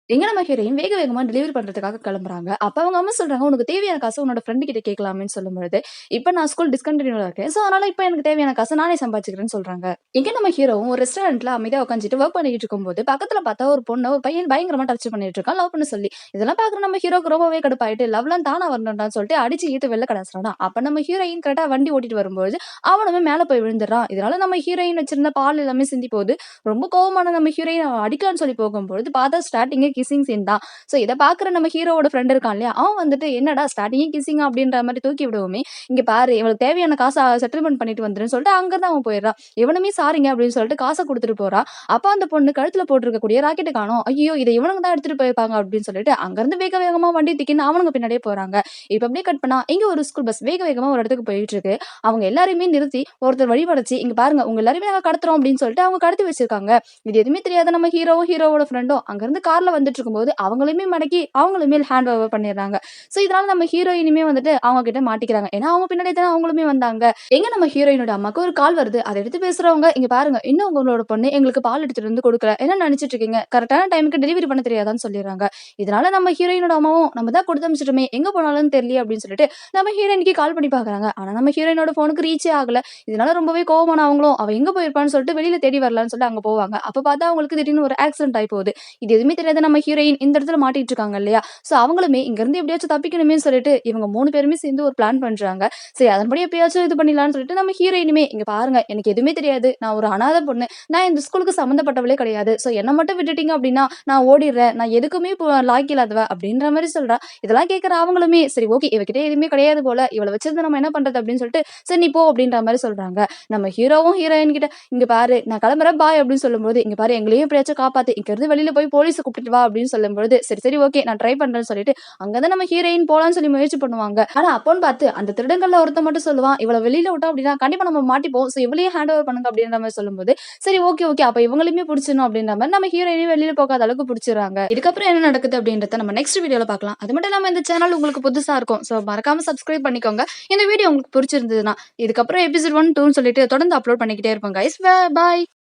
எங்க நம்ம ஹீரோயின் வேக வேகமா டெலிவரி பண்றதுக்காக கிளம்புறாங்க. அப்ப அவங்க அம்மா சொல்றாங்க, "உனக்கு தேவையான காசு உன்னோட ஃப்ரெண்ட் கிட்ட கேட்கலாமேன்னு" சொல்லும்பொழுது, "இப்ப நான் ஸ்கூல் டிஸ்கன்டினியூல இருக்கேன். சோ அதனால இப்ப எனக்கு தேவையான காச நானே சம்பாதிச்சுக்கிறேன்னு" சொல்றாங்க. எங்க நம்ம ஹீரோவும் ஒரு ரெஸ்டாரண்ட்ல அமைதியா உட்கார்ந்துட்டு வொர்க் பண்ணிட்டு இருக்கும்போது, பக்கத்துல பார்த்தா ஒரு பொண்ண ஒரு பையன் பயங்கரமா டச் பண்ணிட்டு இருக்கான், லவ் பண்ண சொல்லி. இதெல்லாம் பார்க்குற நம்ம ஹீரோக்கு ரொம்பவே கடுப்பாயிட்டு, லவ்லாம் தானா வரணும்டான்னு சொல்லிட்டு அடிச்சு ஈத்து வெளில கடாசுறானா. அப்ப நம்ம ஹீரோயின் கரெக்ட்டா வண்டி ஓட்டிட்டு வரும்போது, அவனுமே மேல போய் விழுந்துடுறான். இதனால நம்ம ஹீரோயின் வச்சிருந்த பால் எல்லாமே சிந்தி போகுது. ரொம்ப கோவமான நம்ம ஹீரோயின் அவன் அடிக்கலான்னு சொல்லி போகும்பொழுது, பார்த்தா ஸ்டார்ட்டிங்கே கிஸ்ஸிங் சீன் தான். சோ இத பாக்குற நம்ம ஹீரோவோட ஃப்ரெண்ட் இருக்கான் இல்லையா? அவன் வந்துட்டு என்னடா ஸ்டார்ட்டிங்கே கிஸ்ஸிங்கா அப்படின்ற மாரி தூக்கி விடவுமே, இங்க பாரு இவளுக்கு தேவையான காச செட்டில்மென்ட் பண்ணிட்டு வந்துருன்னு சொல்லிட்டு அங்கருந்து அவன் போயிடுறான். இவனுமே சாரிங்க அப்படின்னு சொல்லிட்டு காச குடுத்துட்டு போறான். அப்ப அந்த பொண்ணு கழுத்துல போட்டிருக்கக்கூடிய ராக்கெட்ட காணோம். ஐயோ! இத இவனுங்க தான் எடுத்துட்டு போயிருப்பாங்க அப்படின்னு சொல்லிட்டு அங்கருந்து வேக வேகமா வண்டி தூக்கின்னு அவனுங்க பின்னாடியே போறாங்க. இப்ப அப்படியே கட் பண்ணா இங்க ஒரு ஸ்கூல் பஸ் வேக வேகமா ஒரு இடத்துக்கு போயிட்டு இருக்கு. அவங்க எல்லாரையுமே நிறுத்தி ஒருத்தர் வழிமறிச்சு, இங்க பாருங்க உங்க எல்லாரையுமே நாங்க கடத்துறோம் அப்படின்னு சொல்லிட்டு அவங்க கடத்தி வச்சிருக்காங்க. இது எதுவுமே தெரியாத நம்ம ஹீரோவும், ஹீரோவோட ஃப்ரெண்டும் அங்கருந்து கார்ல வந்துட்டு இருக்கும்போது அவங்களையுமே மடக்கி அவங்களுமே ஹேண்ட் ஓவர் பண்ணிடுறாங்க. சோ இதனால நம்ம ஹீரோயினுமே வந்துட்டு அவங்க கிட்ட மாட்டிக்கிறாங்க. ஏன்னா அவங்க பின்னாடி தானே அவங்களுமே வந்தாங்க. எங்க நம்ம ஹீரோயினோட அம்மாக்கு ஒரு கால் வருது. அத எடுத்து பேசுறவங்க, இங்க பாருங்க இன்னும் உங்களோட பொண்ணு எங்களுக்கு பால் எடுத்துட்டு வந்து குடுக்கல. என்ன நினைச்சிட்டு இருக்கீங்க? கரெக்ட்டான டைம்க்கு டெலிவரி பண்ண தெரியாதான்னு சொல்லிடுறாங்க. இதனால நம்ம ஹீரோயினோட அம்மாவும் நம்ம தான் குடுத்து அனுப்பிச்சிட்டோமே எங்க போனாலும் தெரியலையே அப்படின்னு சொல்லிட்டு நம்ம ஹீரோயினுக்கு கால் பண்ணி பாக்குறாங்க. ஆனா நம்ம ஹீரோயினோட போனுக்கு ரீச்சே ஆகல. இதனால ரொம்பவே கோவமான அவங்களும் அவ எங்க போயிருப்பான்னு சொல்லிட்டு வெளியில தேடி வரலான்னு சொல்லிட்டு அங்க போவாங்க. அப்ப பார்த்தா அவங்களுக்கு திடீர்னு ஒரு ஆக்சிடென்ட் ஆயி போகுது. இது எதுவுமே தெரியாத நம்ம ஹீரோயின் இந்த இடத்துல மாட்டிட்டு இருக்காங்க இல்லையா? சோ அவங்களுமே இங்க இருந்து எப்படியாச்சும் தப்பிக்கணுமேன்னு சொல்லிட்டு இவங்க 3 பேருமே சேர்ந்து ஒரு பிளான் பண்றாங்க. சரி அதன்படி எப்படியாச்சும் இது பண்ணிடலாம்னு சொல்லிட்டு நம்ம ஹீரோயினுமே இங்க பாருங்க எனக்கு எதுவுமே தெரியாது. நான் ஒரு அனாதை பொண்ணு. நான் இந்த ஸ்கூலுக்கு சம்மந்தப்பட்டவளே கிடையாது. சோ என்ன மட்டும் விட்டுட்டீங்க அப்படின்னா நான் ஓடிடுறேன். நான் எதுக்குமே இப்போ லாய்க்கு இல்லாதவ அப்படின்ற மாரி சொல்றா. இதெல்லாம் கேட்கிற அவங்களுமே சரி ஓகே இவகிட்ட எதுவுமே கிடையாது போல. இவள வச்சிருந்து நம்ம என்ன பண்றது அப்படின்னு சொல்லிட்டு சரி நீ போ அப்படின்ற மாரி சொல்றாங்க. நம்ம ஹீரோவும் ஹீரோயின் கிட்ட இங்க பாரு நான் கிளம்புறேன் பாய் அப்படின்னு சொல்லும்போது இங்க பாரு எங்களையும் எப்படியாச்சும் காப்பாத்து இங்க இருந்து வெளியில போய் போலீஸ கூப்பிட்டுட்டு வா அப்படின்னு சொல்லும்போது சரி சரி ஓகே நான் ட்ரை பண்றேன்னு சொல்லிட்டு அங்கதான் நம்ம ஹீரோயின் போலான்னு சொல்லி முயற்சி பண்ணுவாங்க. ஆனா அப்போன்னு பார்த்து அந்த திருடங்கள்ல ஒருத்த மட்டும் சொல்லுவான் இவள வெளியில விட்டோம் அப்படின்னா கண்டிப்பா நம்ம மாட்டிப்போம். சோ இவளையும் ஹேண்ட் ஓவர் பண்ணுங்க அப்படின்ற மாதிரி சொல்லும்போது சரி ஓகே ஓகே அப்ப இவங்களையுமே பிடிச்சிடணும் அப்படின்ற மாதிரி நம்ம ஹீரோயினையும் வெளியில போகாத அளவுக்கு பிடிச்சிடறாங்க. இதுக்கப்புறம் என்ன நடக்குது அப்படின்றத நம்ம நெக்ஸ்ட் வீடியோல பார்க்கலாம். அது மட்டும் இல்லாம இந்த சேனல் உங்களுக்கு புதுசா இருக்கும். சோ மறக்காம சப்ஸ்கிரைப் பண்ணிக்கோங்க. இந்த வீடியோ உங்களுக்கு பிடிச்சிருந்ததுன்னா இதுக்கப்புறம் எபிசோட் 1, 2ன்னு சொல்லிட்டு தொடர்ந்து அப்லோட் பண்ணிக்கிட்டே இருப்போம் கைஸ். பாய்.